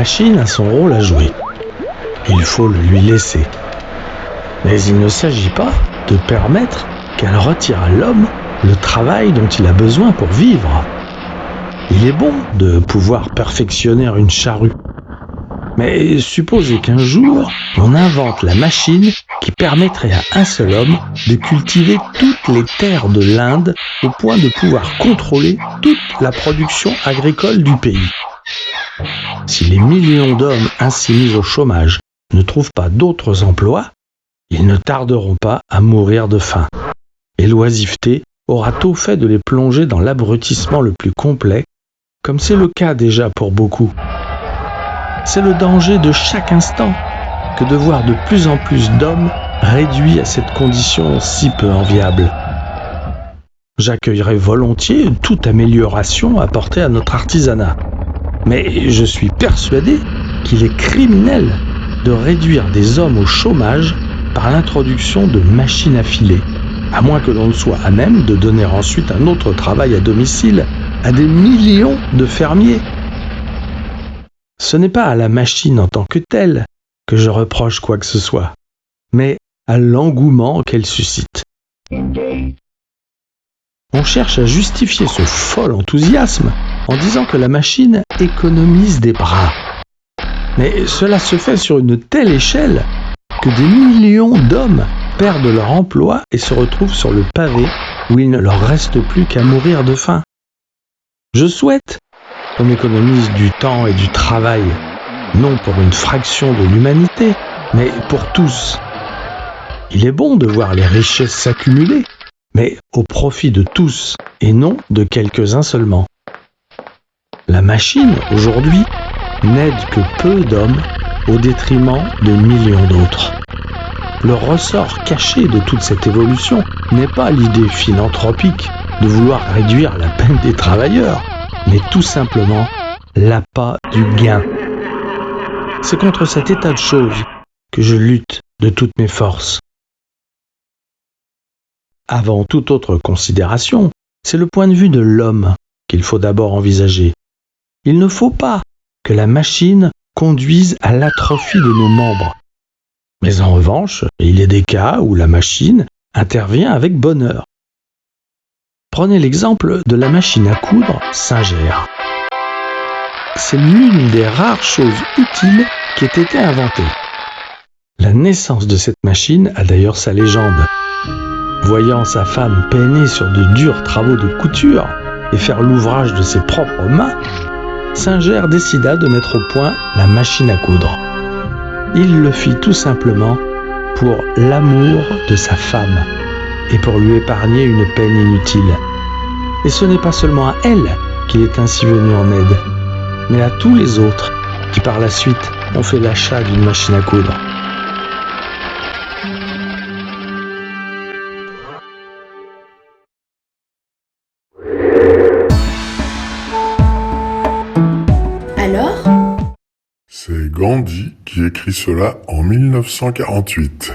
machine a son rôle à jouer. Il faut le lui laisser. Mais il ne s'agit pas de permettre qu'elle retire à l'homme le travail dont il a besoin pour vivre. Il est bon de pouvoir perfectionner une charrue. Mais supposez qu'un jour, on invente la machine qui permettrait à un seul homme de cultiver toutes les terres de l'Inde au point de pouvoir contrôler toute la production agricole du pays. Si les millions d'hommes ainsi mis au chômage ne trouvent pas d'autres emplois, ils ne tarderont pas à mourir de faim. Et l'oisiveté aura tôt fait de les plonger dans l'abrutissement le plus complet, comme c'est le cas déjà pour beaucoup. C'est le danger de chaque instant que de voir de plus en plus d'hommes réduits à cette condition si peu enviable. J'accueillerai volontiers toute amélioration apportée à notre artisanat, mais je suis persuadé qu'il est criminel de réduire des hommes au chômage par l'introduction de machines à filer, à moins que l'on ne soit à même de donner ensuite un autre travail à domicile à des millions de fermiers. Ce n'est pas à la machine en tant que telle que je reproche quoi que ce soit, mais à l'engouement qu'elle suscite. On cherche à justifier ce fol enthousiasme en disant que la machine économise des bras. Mais cela se fait sur une telle échelle que des millions d'hommes perdent leur emploi et se retrouvent sur le pavé où il ne leur reste plus qu'à mourir de faim. Je souhaite qu'on économise du temps et du travail, non pour une fraction de l'humanité, mais pour tous. Il est bon de voir les richesses s'accumuler, mais au profit de tous et non de quelques-uns seulement. La machine, aujourd'hui, n'aide que peu d'hommes au détriment de millions d'autres. Le ressort caché de toute cette évolution n'est pas l'idée philanthropique de vouloir réduire la peine des travailleurs, mais tout simplement l'appât du gain. C'est contre cet état de choses que je lutte de toutes mes forces. Avant toute autre considération, c'est le point de vue de l'homme qu'il faut d'abord envisager. Il ne faut pas que la machine conduise à l'atrophie de nos membres. Mais en revanche, il y a des cas où la machine intervient avec bonheur. Prenez l'exemple de la machine à coudre Singer. C'est l'une des rares choses utiles qui ait été inventée. La naissance de cette machine a d'ailleurs sa légende. Voyant sa femme peiner sur de durs travaux de couture et faire l'ouvrage de ses propres mains, Singer décida de mettre au point la machine à coudre. Il le fit tout simplement pour l'amour de sa femme et pour lui épargner une peine inutile. Et ce n'est pas seulement à elle qu'il est ainsi venu en aide, mais à tous les autres qui par la suite ont fait l'achat d'une machine à coudre. Alors ? C'est Gandhi qui écrit cela en 1948.